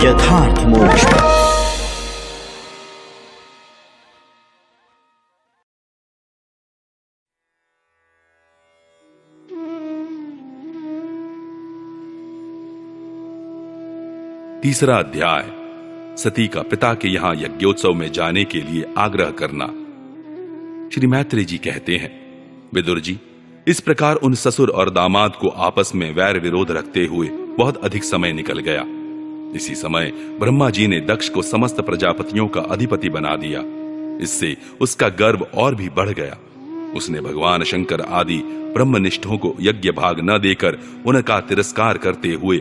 यथार्थ मोक्ष पथ। तीसरा अध्याय, सती का पिता के यहां यज्ञोत्सव में जाने के लिए आग्रह करना। श्री मैत्रेय जी कहते हैं, विदुर जी, इस प्रकार उन ससुर और दामाद को आपस में वैर विरोध रखते हुए बहुत अधिक समय निकल गया। इसी समय ब्रह्मा जी ने दक्ष को समस्त प्रजापतियों का अधिपति बना दिया। इससे उसका गर्व और भी बढ़ गया। उसने भगवान शंकर आदि ब्रह्मनिष्ठों को यज्ञ भाग न देकर उनका तिरस्कार करते हुए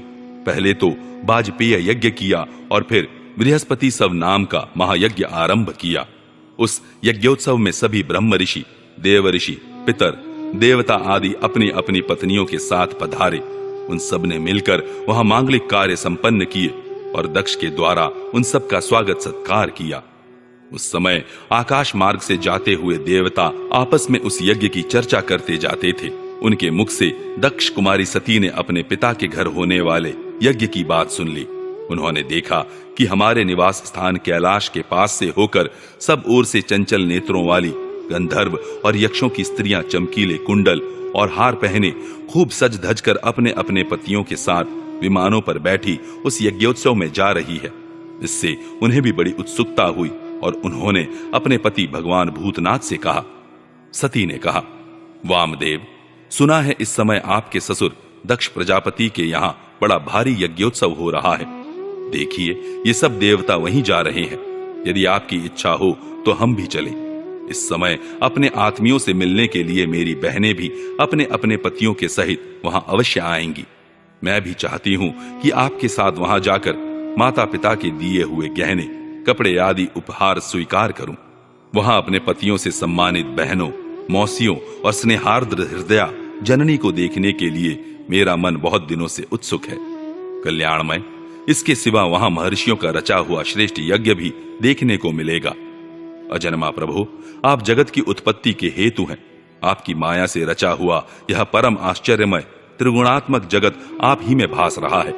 पहले तो वाजपेय यज्ञ किया और फिर बृहस्पति सव नाम का महायज्ञ आरंभ किया। उस यज्ञोत्सव में सभी ब्रह्म ऋषि, देव ऋषि, पितर, देवता आदि अपनी अपनी पत्नियों के साथ पधारे। उन सब ने मिलकर वहां मांगलिक कार्य संपन्न किए और दक्ष के द्वारा उन सब का स्वागत सत्कार किया। उस समय आकाश मार्ग से जाते हुए देवता आपस में उस यज्ञ की चर्चा करते जाते थे। उनके मुख से दक्ष कुमारी सती ने अपने पिता के घर होने वाले यज्ञ की बात सुन ली। उन्होंने देखा कि हमारे निवास स्थान कैलाश के पास से होकर सब ओर से चंचल नेत्रों वाली गंधर्व और यक्षों की स्त्रियां चमकीले कुंडल और हार पहने खूब सज धज कर अपने अपने पतियों के साथ विमानों पर बैठी उस यज्ञोत्सव में जा रही है। इससे उन्हें भी बड़ी उत्सुकता हुई और उन्होंने अपने पति भगवान भूतनाथ से कहा। सती ने कहा, वामदेव, सुना है इस समय आपके ससुर दक्ष प्रजापति के यहाँ बड़ा भारी यज्ञोत्सव हो रहा है। देखिए, ये सब देवता वहीं जा रहे हैं। यदि आपकी इच्छा हो तो हम भी चलें। इस समय अपने आत्मियों से मिलने के लिए मेरी बहनें भी अपने अपने पतियों के सहित वहां अवश्य आएंगी। मैं भी चाहती हूं कि आपके साथ वहां जाकर माता पिता के दिए हुए गहने, कपड़े आदि उपहार स्वीकार करूं। वहां अपने पतियों से सम्मानित बहनों, मौसियों और स्नेहार्द्र हृदया जननी को देखने के लिए मेरा मन बहुत दिनों से उत्सुक है। कल्याणमय, इसके सिवा वहां महर्षियों का रचा हुआ श्रेष्ठ यज्ञ भी देखने को मिलेगा। अजन्मा प्रभु, आप जगत की उत्पत्ति के हेतु हैं। आपकी माया से रचा हुआ यह परम आश्चर्यमय त्रिगुणात्मक जगत आप ही में भास रहा है।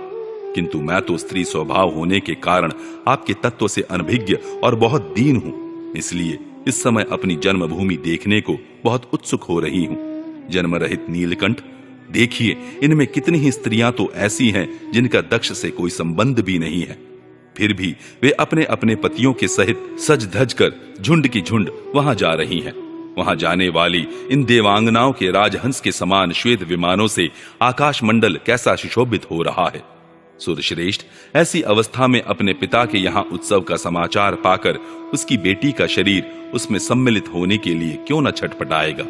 किंतु मैं तो स्त्री स्वभाव होने के कारण आपके तत्व से अनभिज्ञ और बहुत दीन हूं। इसलिए इस समय अपनी जन्मभूमि देखने को बहुत उत्सुक हो रही हूं। जन्म रहित नीलकंठ, देखिए, इनमें कितनी ही स्त्रियां तो ऐसी हैं जिनका दक्ष से कोई संबंध भी नहीं है। फिर भी वे अपने अपने पतियों के सहित सज धज कर झुंड की झुंड वहां जा रही हैं। वहां जाने वाली इन देवांगनाओं के राजहंस के समान श्वेत विमानों से आकाश मंडल कैसा सुशोभित हो रहा है। सुरश्रेष्ठ, ऐसी अवस्था में अपने पिता के यहाँ उत्सव का समाचार पाकर उसकी बेटी का शरीर उसमें सम्मिलित होने के लिए क्यों न छटपटाएगा।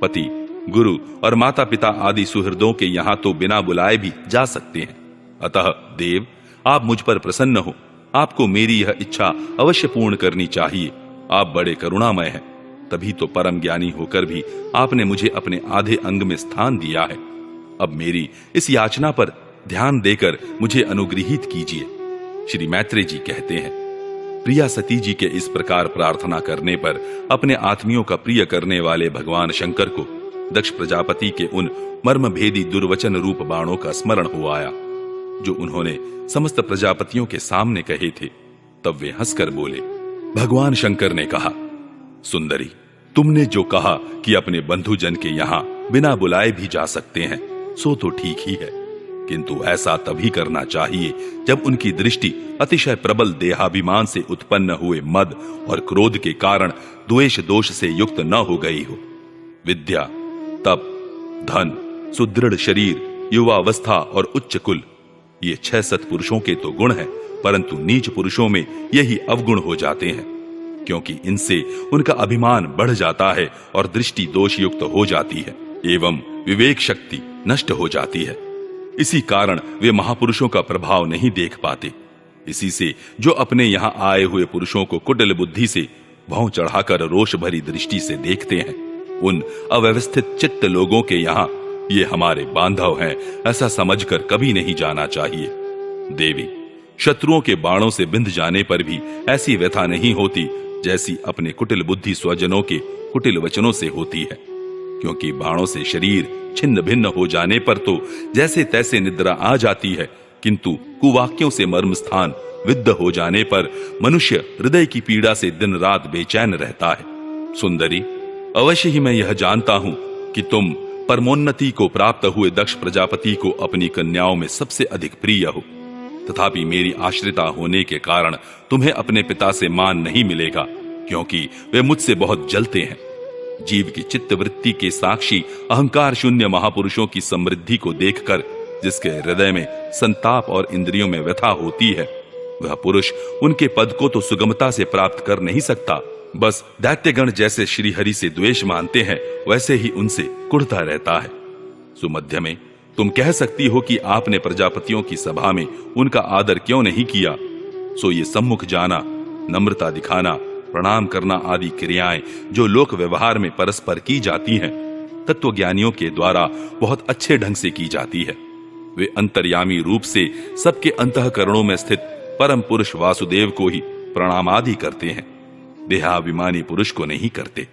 पति, गुरु और माता पिता आदि सुहृदों के यहाँ तो बिना बुलाए भी जा सकते हैं। अतः देव, आप मुझ पर प्रसन्न हो। आपको मेरी यह इच्छा अवश्य पूर्ण करनी चाहिए। आप बड़े करुणामय हैं, तभी तो परम ज्ञानी होकर भी आपने मुझे अपने आधे अंग में स्थान दिया है। अब मेरी इस याचना पर ध्यान देकर मुझे अनुग्रहित कीजिए। श्री मैत्रेय जी कहते हैं, प्रिया सती जी के इस प्रकार प्रार्थना करने पर अपने आत्मियों का प्रिय करने वाले भगवान शंकर को दक्ष प्रजापति के उन मर्मभेदी दुर्वचन रूप बाणों का स्मरण हो आया जो उन्होंने समस्त प्रजापतियों के सामने कहे थे। तब वे हंसकर बोले। भगवान शंकर ने कहा, सुंदरी, तुमने जो कहा कि अपने बंधुजन के यहाँ बिना बुलाए भी जा सकते हैं, सो तो ठीक ही है। किंतु ऐसा तभी करना चाहिए जब उनकी दृष्टि अतिशय प्रबल देहाभिमान से उत्पन्न हुए मद और क्रोध के कारण द्वेष दोष से युक्त न हो गई हो। विद्या, तप, धन, सुदृढ़ शरीर, युवावस्था और उच्च कुल, ये 6 सत्पुरुषों के तो गुण हैं, परंतु नीच पुरुषों में यही अवगुण हो जाते हैं, क्योंकि इनसे उनका अभिमान बढ़ जाता है और दृष्टि दोष युक्त हो जाती है एवं विवेक शक्ति नष्ट हो जाती है। इसी कारण वे महापुरुषों का प्रभाव नहीं देख पाते। इसी से जो अपने यहाँ आए हुए पुरुषों को कुटिल बुद्धि से भौं चढ़ाकर रोष भरी दृष्टि से देखते हैं, उन अव्यवस्थित चित्त लोगों के यहाँ ये हमारे बांधव हैं ऐसा समझकर कभी नहीं जाना चाहिए। देवी, शत्रुओं के बाणों से बिंध जाने पर भी ऐसी व्यथा नहीं होती जैसी अपने कुटिल बुद्धि स्वजनों के कुटिल वचनों से होती है, क्योंकि बाणों से शरीर छिन्न भिन्न हो जाने पर तो जैसे तैसे निद्रा आ जाती है, किंतु कुवाक्यों से मर्म स्थान विद्ध हो जाने पर मनुष्य हृदय की पीड़ा से दिन रात बेचैन रहता है। सुंदरी, अवश्य ही मैं यह जानता हूं कि तुम परमोन्नति को प्राप्त हुए दक्ष प्रजापति को अपनी कन्याओं में सबसे अधिक प्रिय हो। तथापि मेरी आश्रिता होने के कारण तुम्हें अपने पिता से मान नहीं मिलेगा, क्योंकि वे मुझसे बहुत जलते हैं। जीव की चित्त वृत्ति के साक्षी अहंकार शून्य महापुरुषों की समृद्धि को देखकर जिसके हृदय में संताप और इंद्रियों में व्यथा होती है, वह पुरुष उनके पद को तो सुगमता से प्राप्त कर नहीं सकता, बस दैत्यगण जैसे श्रीहरि से द्वेष मानते हैं वैसे ही उनसे कुढ़ता रहता है। सुमध्य में तुम कह सकती हो कि आपने प्रजापतियों की सभा में उनका आदर क्यों नहीं किया। सो ये सम्मुख जाना, नम्रता दिखाना, प्रणाम करना आदि क्रियाएं जो लोक व्यवहार में परस्पर की जाती हैं, तत्वज्ञानियों के द्वारा बहुत अच्छे ढंग से की जाती है। वे अंतर्यामी रूप से सबके अंतःकरणों में स्थित परम पुरुष वासुदेव को ही प्रणाम आदि करते हैं, देहाभिमानी पुरुष को नहीं करते।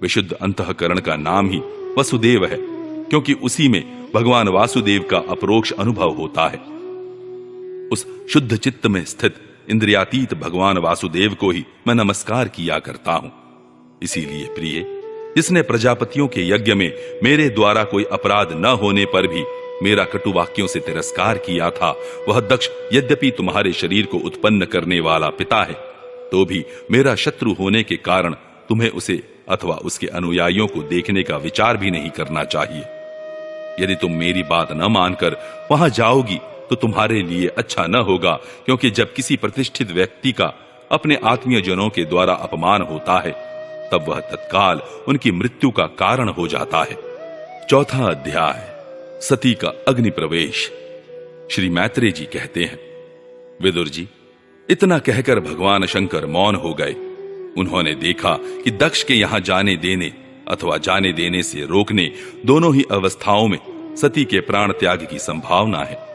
विशुद्ध अंतःकरण का नाम ही वसुदेव है, क्योंकि उसी में भगवान वासुदेव का अपरोक्ष अनुभव होता है। उस शुद्ध चित्त में स्थित इंद्रियातीत भगवान वासुदेव को ही मैं नमस्कार किया करता हूं। इसीलिए प्रिय, जिसने प्रजापतियों के यज्ञ में मेरे द्वारा कोई अपराध न होने पर भी मेरा कटुवाक्यों से तिरस्कार किया था, वह दक्ष यद्यपि तुम्हारे शरीर को उत्पन्न करने वाला पिता है, तो भी मेरा शत्रु होने के कारण तुम्हें उसे अथवा उसके अनुयायियों को देखने का विचार भी नहीं करना चाहिए। यदि तुम मेरी बात न मानकर वहां जाओगी तो तुम्हारे लिए अच्छा न होगा, क्योंकि जब किसी प्रतिष्ठित व्यक्ति का अपने आत्मीय जनों के द्वारा अपमान होता है, तब वह तत्काल उनकी मृत्यु का कारण हो जाता है। चौथा अध्याय, सती का अग्नि प्रवेश। श्री मैत्रेय जी कहते हैं, विदुर जी, इतना कहकर भगवान शंकर मौन हो गए। उन्होंने देखा कि दक्ष के यहां जाने देने अथवा जाने देने से रोकने दोनों ही अवस्थाओं में सती के प्राण त्याग की संभावना है।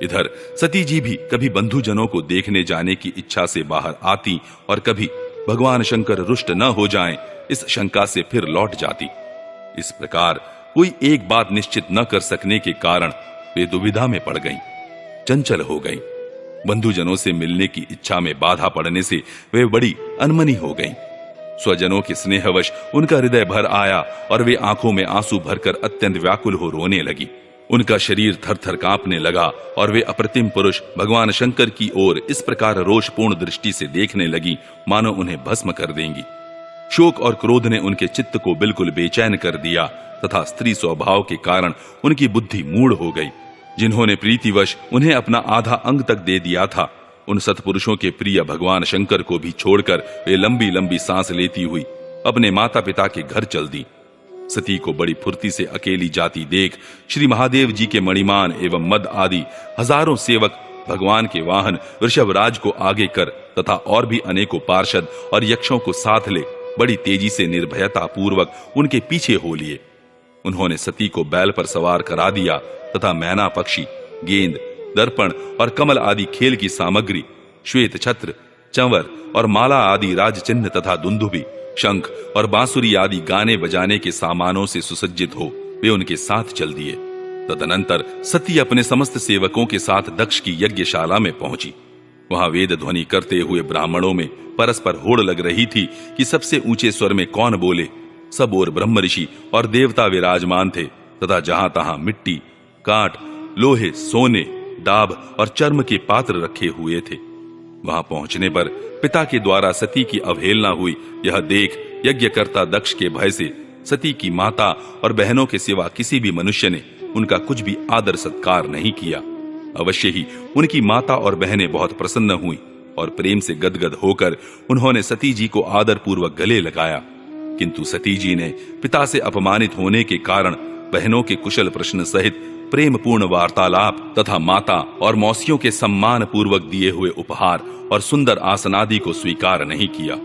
इधर सती जी भी कभी बंधुजनों को देखने जाने की इच्छा से बाहर आती और कभी भगवान शंकर रुष्ट न हो जाएं, इस शंका से फिर लौट जाती। इस प्रकार कोई एक बात निश्चित न कर सकने के कारण वे दुविधा में पड़ गईं, चंचल हो गईं। बंधुजनों से मिलने की इच्छा में बाधा पड़ने से वे बड़ी अनमनी हो गईं। स्वजनों के स्नेहवश उनका हृदय भर आया और वे आंखों में आंसू भरकर अत्यंत व्याकुल हो रोने लगी। उनका शरीर थर-थर कांपने लगा और वे अप्रतिम पुरुष भगवान शंकर की ओर इस प्रकार रोषपूर्ण दृष्टि से देखने लगी मानो उन्हें भस्म कर देंगी। शोक और क्रोध ने उनके चित्त को बिल्कुल बेचैन कर दिया तथा स्त्री स्वभाव के कारण उनकी बुद्धि मूढ़ हो गई। जिन्होंने प्रीतिवश उन्हें अपना आधा अंग तक दे दिया था, उन सत्पुरुषों के प्रिय भगवान शंकर को भी छोड़कर वे लंबी लंबी सांस लेती हुई अपने माता पिता के घर चल दी। सती को बड़ी फुर्ती से अकेली जाती देख श्री महादेव जी के मणिमान एवं मद आदि हजारों सेवक भगवान के वाहन वृषभराज को आगे कर तथा और भी अनेकों पार्षद और यक्षों को साथ ले बड़ी तेजी से निर्भयता पूर्वक उनके पीछे हो लिए। उन्होंने सती को बैल पर सवार करा दिया तथा मैना पक्षी, गेंद, दर्पण और कमल आदि खेल की सामग्री, श्वेत छत्र, चंवर और माला आदि राज चिन्ह तथा दुंदुभी, शंख और बांसुरी आदि गाने बजाने के सामानों से सुसज्जित हो वे उनके साथ चल दिए। तदनंतर सती अपने समस्त सेवकों के साथ दक्ष की यज्ञशाला में पहुंची। वहां वेद ध्वनि करते हुए ब्राह्मणों में परस्पर होड़ लग रही थी कि सबसे ऊंचे स्वर में कौन बोले। सब ओर ब्रह्म ऋषि और देवता विराजमान थे तथा जहां तहां मिट्टी, काठ, लोहे, सोने, डाब और चर्म के पात्र रखे हुए थे। वहां पहुंचने पर पिता के द्वारा सती की अवहेलना हुई यह देख यज्ञकर्ता दक्ष के भय से सती की माता और बहनों के सिवा किसी भी मनुष्य ने उनका कुछ भी आदर सत्कार नहीं किया। अवश्य ही उनकी माता और बहनें बहुत प्रसन्न हुई और प्रेम से गदगद होकर उन्होंने सती जी को आदर पूर्वक गले लगाया। किंतु सती जी ने पिता से अपमानित होने के कारण बहनों के कुशल प्रश्न सहित प्रेम पूर्ण वार्तालाप तथा माता और मौसियों के सम्मान पूर्वक दिए हुए उपहार और सुंदर आसनादि को स्वीकार नहीं किया।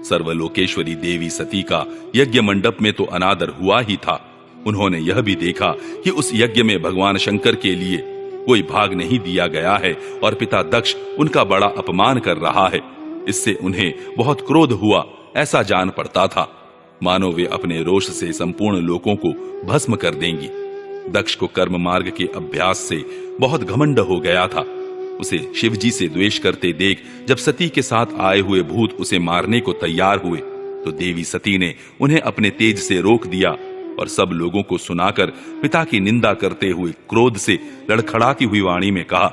सर्वलोकेश्वरी देवी सती का यज्ञ मंडप में तो अनादर हुआ ही था, उन्होंने यह भी देखा कि उस यज्ञ में भगवान शंकर के लिए कोई भाग नहीं दिया गया है और पिता दक्ष उनका बड़ा अपमान कर रहा है। इससे उन्हें बहुत क्रोध हुआ, ऐसा जान पड़ता था मानो वे अपने रोष से संपूर्ण लोकों को भस्म कर देंगी। दक्ष को कर्म मार्ग के अभ्यास से बहुत घमंड हो गया था। उसे शिवजी से द्वेष करते देख जब सती के साथ आए हुए भूत उसे मारने को तैयार हुए तो देवी सती ने उन्हें अपने तेज से रोक दिया और सब लोगों को सुनाकर पिता की निंदा करते हुए क्रोध से लड़खड़ाती हुई वाणी में कहा।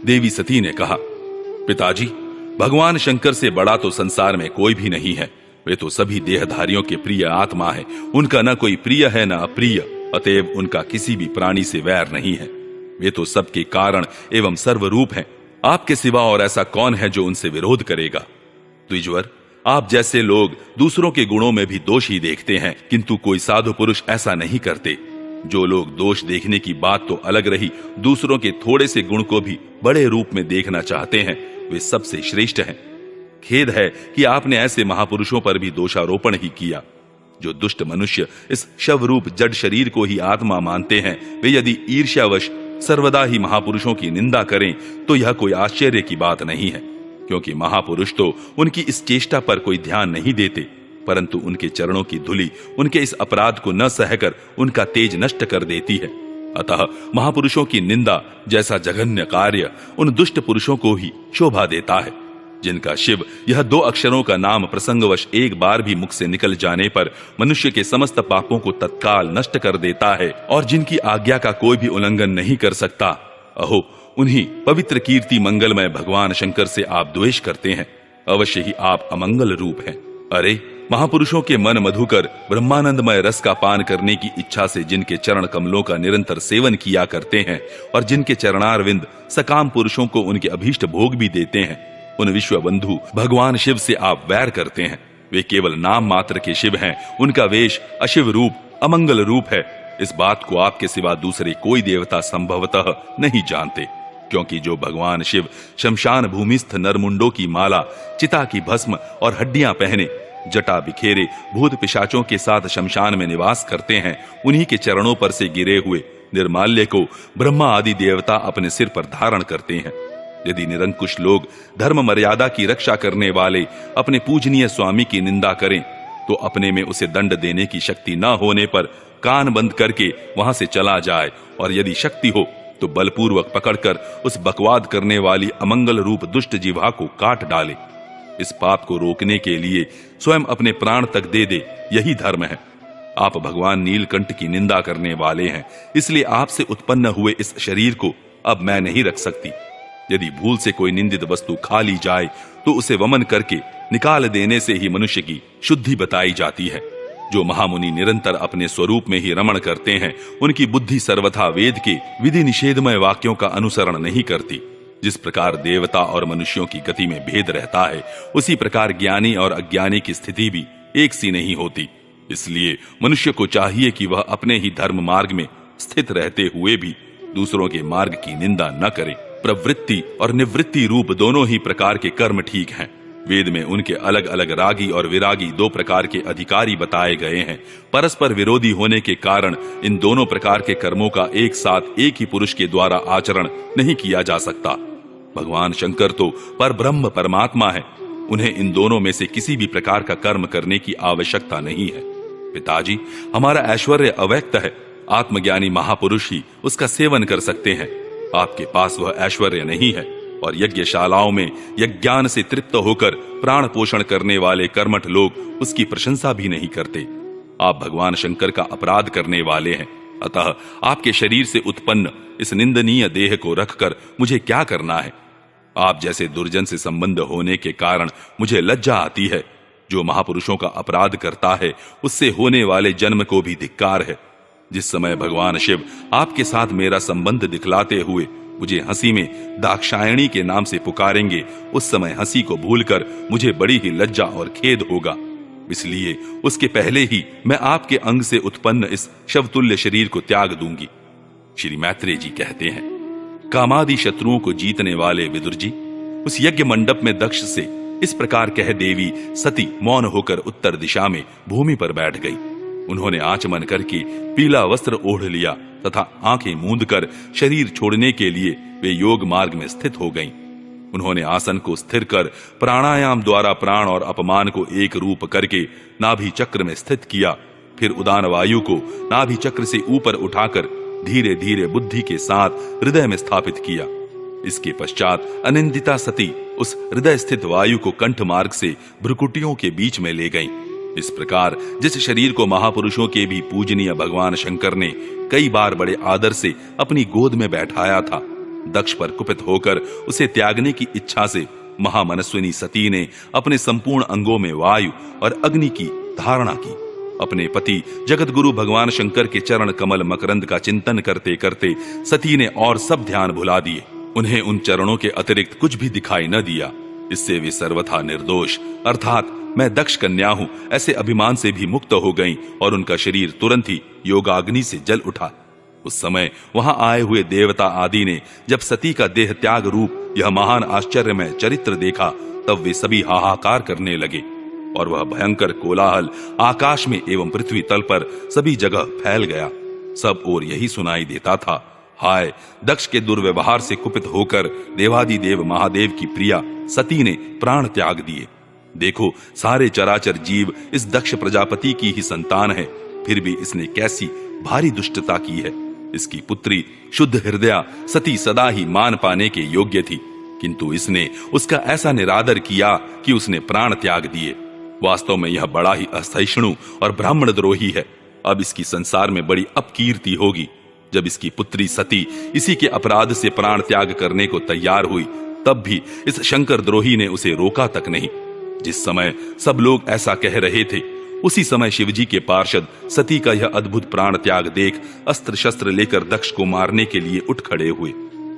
देवी सती ने कहा, पिताजी, भगवान शंकर से बड़ा तो संसार में कोई भी नहीं है। वे तो सभी देहधारियों के प्रिय आत्मा है। उनका न कोई प्रिय है न अप्रिय, अतएव उनका किसी भी प्राणी से वैर नहीं है। वे तो सबके कारण एवं सर्वरूप हैं। आपके सिवा और ऐसा कौन है जो उनसे विरोध करेगा? द्विजवर, आप जैसे लोग दूसरों के गुणों में भी दोष ही देखते हैं, किंतु कोई साधु पुरुष ऐसा नहीं करते। जो लोग दोष देखने की बात तो अलग रही, दूसरों के थोड़े से गुण को भी बड़े रूप में देखना चाहते हैं, वे सबसे श्रेष्ठ हैं। खेद है कि आपने ऐसे महापुरुषों पर भी दोषारोपण ही किया। जो दुष्ट मनुष्य इस शवरूप जड़ शरीर को ही आत्मा मानते हैं, वे यदि ईर्ष्यावश सर्वदा ही महापुरुषों की निंदा करें तो यह कोई आश्चर्य की बात नहीं है, क्योंकि महापुरुष तो उनकी इस चेष्टा पर कोई ध्यान नहीं देते, परंतु उनके चरणों की धूलि उनके इस अपराध को न सहकर उनका तेज नष्ट कर देती है। अतः महापुरुषों की निंदा जैसा जघन्य कार्य उन दुष्ट पुरुषों को ही शोभा देता है, जिनका शिव यह 2 अक्षरों का नाम प्रसंगवश एक बार भी मुख से निकल जाने पर मनुष्य के समस्त पापों को तत्काल नष्ट कर देता है और जिनकी आज्ञा का कोई भी उल्लंघन नहीं कर सकता। अहो, उन्हीं पवित्र कीर्ति मंगलमय भगवान शंकर से आप द्वेष करते हैं। अवश्य ही आप अमंगल रूप हैं। अरे, महापुरुषों के मन मधुकर ब्रह्मानंदमय रस का पान करने की इच्छा से जिनके चरण कमलों का निरंतर सेवन किया करते हैं और जिनके चरणारविंद सकाम पुरुषों को उनके अभीष्ट भोग भी देते हैं, उन विश्व बंधु भगवान शिव से आप वैर करते हैं। वे केवल नाम मात्र के शिव हैं। उनका वेश अशिव रूप, अमंगल रूप है। इस बात को आपके सिवा दूसरे कोई देवता संभवतः नहीं जानते, क्योंकि जो भगवान शिव शमशान भूमिस्थ नरमुंडों की माला, चिता की भस्म और हड्डियां पहने, जटा बिखेरे भूत पिशाचों के साथ शमशान में निवास करते हैं, उन्हीं के चरणों पर से गिरे हुए निर्माल्य को ब्रह्मा आदि देवता अपने सिर पर धारण करते हैं। यदि निरंकुश लोग धर्म मर्यादा की रक्षा करने वाले अपने पूजनीय स्वामी की निंदा करें तो अपने में उसे दंड देने की शक्ति न होने पर कान बंद करके वहां से चला जाए, और यदि शक्ति हो तो बलपूर्वक पकड़कर उस बकवाद करने वाली अमंगल रूप दुष्ट जिह्वा को काट डाले। इस पाप को रोकने के लिए स्वयं अपने प्राण तक दे दे, यही धर्म है। आप भगवान नीलकंठ की निंदा करने वाले हैं, इसलिए आपसे उत्पन्न हुए इस शरीर को अब मैं नहीं रख सकती। यदि भूल से कोई निंदित वस्तु खा ली जाए तो उसे वमन करके निकाल देने से ही मनुष्य की शुद्धि बताई जाती है। जो महामुनि निरंतर अपने स्वरूप में ही रमण करते हैं, उनकी बुद्धि सर्वथा वेद के विधि निषेधमय वाक्यों का अनुसरण नहीं करती। जिस प्रकार देवता और मनुष्यों की गति में भेद रहता है, उसी प्रकार ज्ञानी और अज्ञानी की स्थिति भी एक सी नहीं होती। इसलिए मनुष्य को चाहिए कि वह अपने ही धर्म मार्ग में स्थित रहते हुए भी दूसरों के मार्ग की निंदा न करे। प्रवृत्ति और निवृत्ति रूप दोनों ही प्रकार के कर्म ठीक हैं। वेद में उनके अलग अलग रागी और विरागी 2 प्रकार के अधिकारी बताए गए हैं। परस्पर विरोधी होने के कारण इन दोनों प्रकार के कर्मों का एक साथ एक ही पुरुष के द्वारा आचरण नहीं किया जा सकता। भगवान शंकर तो परब्रह्म परमात्मा है, उन्हें इन दोनों में से किसी भी प्रकार का कर्म करने की आवश्यकता नहीं है। पिताजी, हमारा ऐश्वर्य अव्यक्त है, आत्मज्ञानी महापुरुष ही उसका सेवन कर सकते हैं। आपके पास वह ऐश्वर्य नहीं है, और यज्ञशालाओं में यज्ञान से तृप्त होकर प्राण पोषण करने वाले कर्मठ लोग उसकी प्रशंसा भी नहीं करते। आप भगवान शंकर का अपराध करने वाले हैं, अतः आपके शरीर से उत्पन्न इस निंदनीय देह को रखकर मुझे क्या करना है? आप जैसे दुर्जन से संबंध होने के कारण मुझे लज्जा आती है। जो महापुरुषों का अपराध करता है, उससे होने वाले जन्म को भी धिक्कार है। जिस समय भगवान शिव आपके साथ मेरा संबंध दिखलाते हुए मुझे हंसी में दाक्षायणी के नाम से पुकारेंगे, उस समय हंसी को भूलकर मुझे बड़ी ही लज्जा और खेद होगा। इसलिए उसके पहले ही मैं आपके अंग से उत्पन्न इस शवतुल्य शरीर को त्याग दूंगी। श्री मैत्रेय जी कहते हैं, कामादि शत्रुओं को जीतने वाले विदुर जी उस यज्ञ मंडप में दक्ष से इस प्रकार कह देवी सती मौन होकर उत्तर दिशा में भूमि पर बैठ गई। उन्होंने आचमन करके पीला वस्त्र ओढ़ लिया तथा आंखें मूंदकर शरीर छोड़ने के लिए वे योग मार्ग में स्थित हो गईं। उन्होंने आसन को स्थिर कर प्राणायाम द्वारा प्राण और अपमान को एक रूप करके नाभि चक्र में स्थित किया। फिर उदान वायु को नाभि चक्र से ऊपर उठाकर धीरे धीरे बुद्धि के साथ हृदय में स्थापित किया। इसके पश्चात अनिंदिता सती उस हृदय स्थित वायु को कंठ मार्ग से भ्रुकुटियों के बीच में ले गईं। इस प्रकार जिस शरीर को महापुरुषों के भी पूजनीय भगवान शंकर ने कई बार बड़े आदर से अपनी गोद में बैठाया था, दक्ष पर कुपित होकर उसे त्यागने की इच्छा से महामनस्विनी सती ने अपने संपूर्ण अंगों में वायु और अग्नि की धारणा की। अपने पति जगत गुरु भगवान शंकर के चरण कमल मकरंद का चिंतन करते करते सती ने और सब ध्यान भुला दिए। उन्हें उन चरणों के अतिरिक्त कुछ भी दिखाई न दिया। इससे वे सर्वथा निर्दोष अर्थात मैं दक्ष कन्या हूं ऐसे अभिमान से भी मुक्त हो गईं और उनका शरीर तुरंत ही योगाग्नि से जल उठा। उस समय वहां आए हुए देवता आदि ने जब सती का देह त्याग रूप यह महान आश्चर्यमय चरित्र देखा, तब वे सभी हाहाकार करने लगे और वह भयंकर कोलाहल आकाश में एवं पृथ्वी तल पर सभी जगह फैल गया। सब ओर यही सुनाई देता था, हाय दक्ष के दुर्व्यवहार से कुपित होकर देवादिदेव महादेव की प्रिया सती ने प्राण त्याग दिए। देखो सारे चराचर जीव इस दक्ष प्रजापति की ही संतान है, फिर भी इसने कैसी भारी दुष्टता की है। इसकी पुत्री शुद्ध हृदया सती सदा ही मान पाने के योग्य थी, किंतु इसने उसका ऐसा निरादर किया कि उसने प्राण त्याग दिए। वास्तव में यह बड़ा ही असहिष्णु और ब्राह्मण द्रोही है। अब इसकी संसार में बड़ी अपकीर्ति होगी। जब इसकी पुत्री सती इसी के अपराध से प्राण त्याग करने को तैयार हुई, तब भी इस शंकर द्रोही ने उसे रोका तक नहीं। जिस समय सब लोग ऐसा कह रहे थे, उसी समय शिवजी के पार्षद सती का यह अद्भुत प्राण त्याग देख अस्त्र शस्त्र लेकर दक्ष को मारने के लिए उठ खड़े हुए।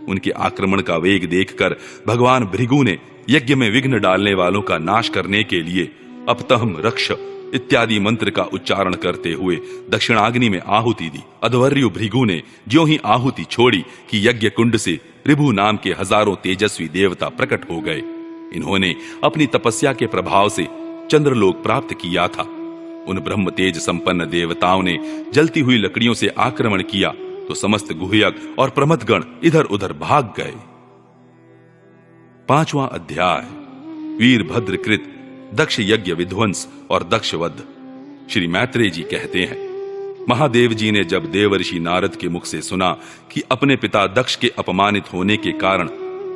उनके आक्रमण का वेग देखकर भगवान भृगु ने यज्ञ में विघ्न डालने वालों का नाश करने के लिए अपतहम रक्ष इत्यादि मंत्र का उच्चारण करते हुए दक्षिणाग्नि में आहुति दी। अध्वर्यु भृगु ने ज्यों ही आहुति छोड़ी कि यज्ञ कुंड से ऋभु नाम के हजारों तेजस्वी देवता प्रकट हो गए। इन्होंने अपनी तपस्या के प्रभाव से चंद्रलोक प्राप्त किया था। उन ब्रह्म तेज संपन्न देवताओं ने जलती हुई लकड़ियों से आक्रमण किया तो समस्त गुह्यक और प्रमथगण इधर उधर भाग गए। 5वां अध्याय वीरभद्रकृत दक्ष यज्ञ विध्वंस और दक्ष वध। श्री मैत्रेय जी कहते हैं, महादेव जी ने जब देवर्षि नारद के मुख से सुना कि अपने पिता दक्ष के अपमानित होने के कारण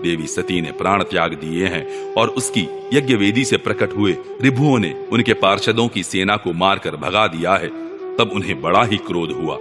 देवी सती ने प्राण त्याग दिए हैं और उसकी यज्ञ वेदी से प्रकट हुए ऋभुओं ने उनके पार्षदों की सेना को मारकर भगा दिया है, तब उन्हें बड़ा ही क्रोध हुआ।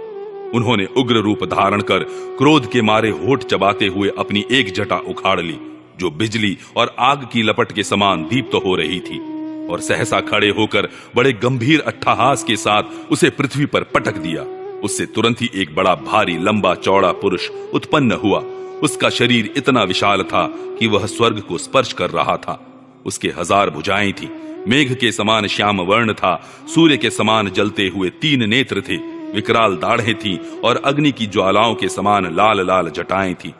उन्होंने उग्र रूप धारण कर क्रोध के मारे होठ चबाते हुए अपनी एक जटा उखाड़ ली, जो बिजली और आग की लपट के समान दीप्त हो रही थी, और सहसा खड़े होकर बड़े गंभीर अट्टहास के साथ उसे पृथ्वी पर पटक दिया। उससे तुरंत ही एक बड़ा भारी लंबा चौड़ा पुरुष उत्पन्न हुआ। उसका शरीर इतना विशाल था कि वह स्वर्ग को स्पर्श कर रहा था। उसके 1000 भुजाएं थी, मेघ के समान श्याम वर्ण था, सूर्य के समान जलते हुए 3 नेत्र थे, विकराल दाढ़ें थी और अग्नि की ज्वालाओं के समान लाल लाल जटाएं थी।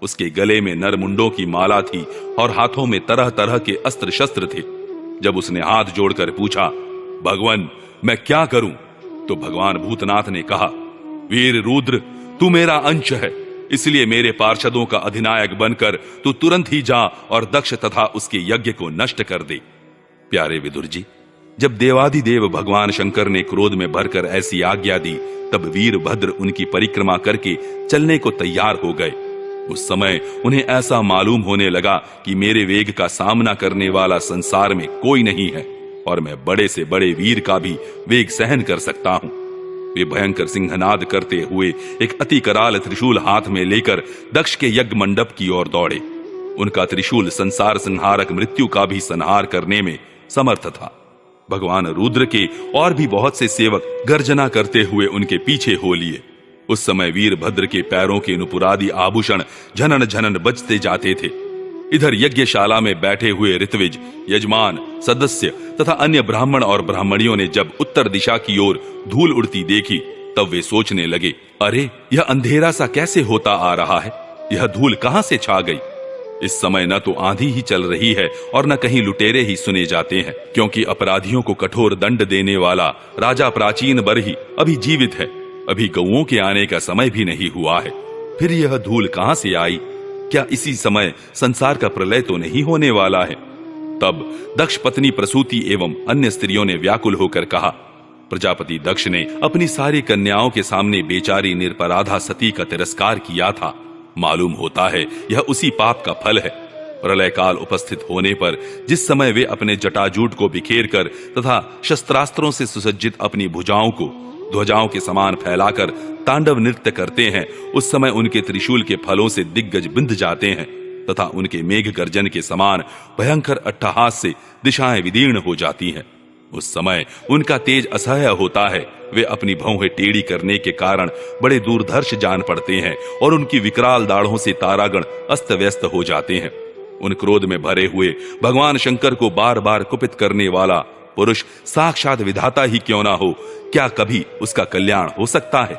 उसके गले में नरमुंडों की माला थी और हाथों में तरह तरह के अस्त्र शस्त्र थे। जब उसने हाथ जोड़कर पूछा, भगवान मैं क्या करूं, तो भगवान भूतनाथ ने कहा, वीर रुद्र तू मेरा अंश है, इसलिए मेरे पार्षदों का अधिनायक बनकर तू तुरंत ही जा और दक्ष तथा उसके यज्ञ को नष्ट कर दे। प्यारे विदुर जी, जब देवाधिदेव भगवान शंकर ने क्रोध में भरकर ऐसी आज्ञा दी, तब वीरभद्र उनकी परिक्रमा करके चलने को तैयार हो गए। उस समय उन्हें ऐसा मालूम होने लगा कि मेरे वेग का सामना करने वाला संसार में कोई नहीं है और मैं बड़े से बड़े वीर का भी वेग सहन कर सकता हूं। वे भयंकर सिंहनाद करते हुए एक अति कराल त्रिशूल हाथ में लेकर दक्ष के यज्ञ मंडप की ओर दौड़े। उनका त्रिशूल संसार संहारक मृत्यु का भी संहार करने में समर्थ था। भगवान रुद्र के और भी बहुत से सेवक गर्जना करते हुए उनके पीछे हो लिए। उस समय वीरभद्र के पैरों के नुपुरादि आभूषण झनन झनन बजते जाते थे। इधर यज्ञशाला में बैठे हुए ऋत्विज, यजमान, सदस्य तथा अन्य ब्राह्मण और ब्राह्मणियों ने जब उत्तर दिशा की ओर धूल उड़ती देखी, तब वे सोचने लगे, अरे यह अंधेरा सा कैसे होता आ रहा है, यह धूल कहां से छा गई। इस समय न तो आंधी ही चल रही है और न कहीं लुटेरे ही सुने जाते हैं, क्योंकि अपराधियों को कठोर दंड देने वाला राजा प्राचीन बरही अभी जीवित है। अभी गौओं के आने का समय भी नहीं हुआ है, फिर यह धूल कहां से आई। क्या इसी समय संसार का प्रलय तो नहीं होने वाला है। तब दक्ष पत्नी प्रसूति एवं अन्य स्त्रियों ने व्याकुल होकर कहा, प्रजापति दक्ष ने अपनी सारी कन्याओं के सामने बेचारी निरपराधा सती का तिरस्कार किया था। मालूम होता है यह उसी पाप का फल है। प्रलय काल उपस्थित होने पर जिस समय वे अपने जटाजूट को बिखेर कर तथा शस्त्रास्त्रों से सुसज्जित अपनी भुजाओं को ध्वजाओं के समान फैलाकर तांडव नृत्य करते हैं, उस समय उनके त्रिशूल के फलों से दिग्गज बिंध जाते हैं तथा उनके मेघ गर्जन के समान भयंकर अट्टहास से दिशाएं विदीर्ण हो जाती हैं। उस समय उनका तेज असह्य होता है। वे अपनी भौहें टेढ़ी करने के कारण बड़े दूरदर्श जान पड़ते हैं और उनकी विकराल दाढ़ों से तारागण अस्त व्यस्त हो जाते हैं। उन क्रोध में भरे हुए भगवान शंकर को बार बार कुपित करने वाला पुरुष साक्षात विधाता ही क्यों ना हो, क्या कभी उसका कल्याण हो सकता है?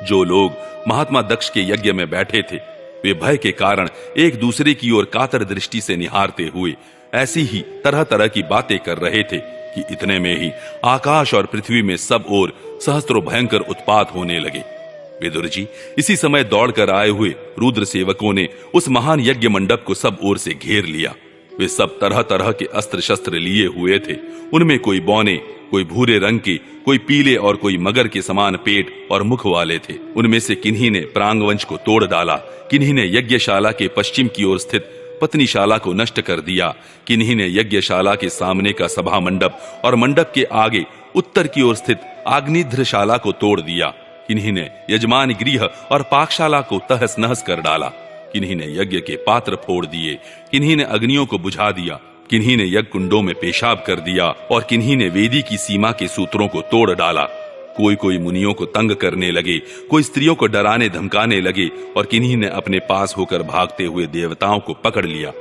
जो लोग महात्मा दक्ष के यज्ञ में बैठे थे, वे भय के कारण एक दूसरे की ओर कातर दृष्टि से निहारते हुए ऐसी ही तरह तरह की बातें कर रहे थे कि इतने में ही आकाश और पृथ्वी में सब ओर सहस्त्रों भयंकर उत्पात होने लगे। विदुर जी इसी समय दौड़कर आए हुए रुद्र सेवकों ने उस महान यज्ञ मंडप को सब ओर से घेर लिया। वे सब तरह तरह के अस्त्र शस्त्र लिए हुए थे। उनमें कोई बौने, कोई भूरे रंग के, कोई पीले और कोई मगर के समान पेट और मुख वाले थे। उनमें से किन्हीं ने प्रांगवंश को तोड़ डाला, किन्हीं ने यज्ञशाला के पश्चिम की ओर स्थित पत्नीशाला को नष्ट कर दिया, किन्हीं ने यज्ञशाला के सामने का सभा मंडप और मंडप के आगे उत्तर की ओर स्थित आग्निध्रशाला को तोड़ दिया, किन्हीं ने यजमान गृह और पाकशाला को तहस नहस कर डाला, किन्हीं ने यज्ञ के पात्र फोड़ दिए, किन्हीं ने अग्नियों को बुझा दिया, किन्हीं ने यज्ञ कुंडों में पेशाब कर दिया और किन्हीं ने वेदी की सीमा के सूत्रों को तोड़ डाला। कोई कोई मुनियों को तंग करने लगे, कोई स्त्रियों को डराने धमकाने लगे और किन्हीं ने अपने पास होकर भागते हुए देवताओं को पकड़ लिया।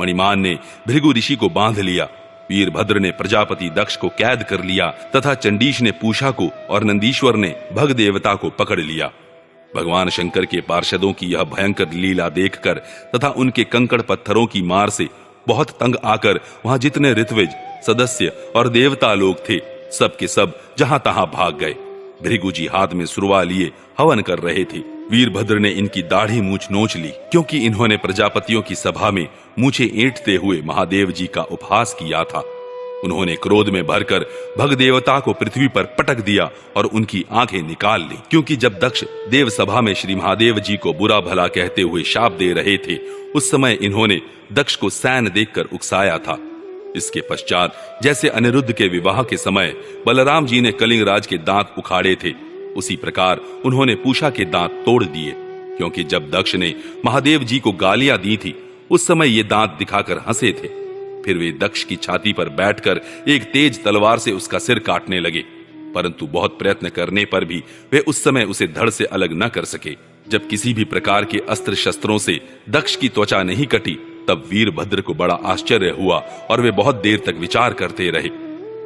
मणिमान ने भृगु ऋषि को बांध लिया, वीरभद्र ने प्रजापति दक्ष को कैद कर लिया तथा चंडीश ने पूषा को और नंदीश्वर ने भग देवता को पकड़ लिया। भगवान शंकर के पार्षदों की यह भयंकर लीला देखकर तथा उनके कंकड़ पत्थरों की मार से बहुत तंग आकर वहां जितने ऋत्विज, सदस्य और देवता लोग थे, सब के सब जहां तहां भाग गए। भृगु जी हाथ में सुरवा लिए हवन कर रहे थे। वीरभद्र ने इनकी दाढ़ी मूछ नोच ली, क्योंकि इन्होंने प्रजापतियों की सभा में मूछें ऐंठते हुए महादेव जी का उपहास किया था। उन्होंने क्रोध में भरकर भग देवता को पृथ्वी पर पटक दिया और उनकी आंखें निकाल ली, क्योंकि जब दक्ष देव सभा में श्री महादेव जी को बुरा भला कहते हुए शाप दे रहे थे, उस समय इन्होंने दक्ष को सैन देखकर उकसाया था। इसके पश्चात जैसे अनिरुद्ध के विवाह के समय बलराम जी ने कलिंगराज के दांत उखाड़े थे, उसी प्रकार उन्होंने पूषा के दांत तोड़ दिए, क्योंकि जब दक्ष ने महादेव जी को गालियां दी थी, उस समय ये दांत दिखाकर हंसे थे। फिर वे दक्ष की छाती पर बैठकर एक तेज तलवार से उसका सिर काटने लगे, परंतु बहुत प्रयत्न करने पर भी वे उस समय उसे धड़ से अलग न कर सके। जब किसी भी प्रकार के अस्त्र शस्त्रों से दक्ष की त्वचा नहीं कटी, तब वीरभद्र को बड़ा आश्चर्य हुआ और वे बहुत देर तक विचार करते रहे।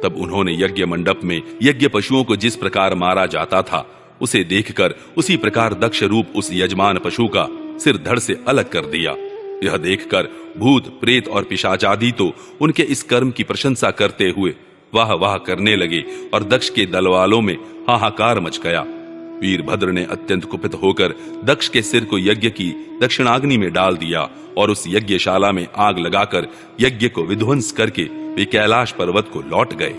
तब उन्होंने यज्ञ मंडप में यज्ञ पशुओं को जिस प्रकार मारा जाता था, उसे देखकर उसी प्रकार दक्ष रूप उस यजमान पशु का सिर धड़ से अलग कर दिया। यह देखकर भूत, प्रेत और पिशाचादि तो उनके इस कर्म की प्रशंसा करते हुए वाह वाह करने लगे और दक्ष के दलवालों में हाहाकार मच गया। वीरभद्र ने अत्यंत कुपित होकर दक्ष के सिर को यज्ञ की दक्षिणाग्नि में डाल दिया और उस यज्ञशाला में आग लगाकर यज्ञ को विध्वंस करके वे कैलाश पर्वत को लौट गए।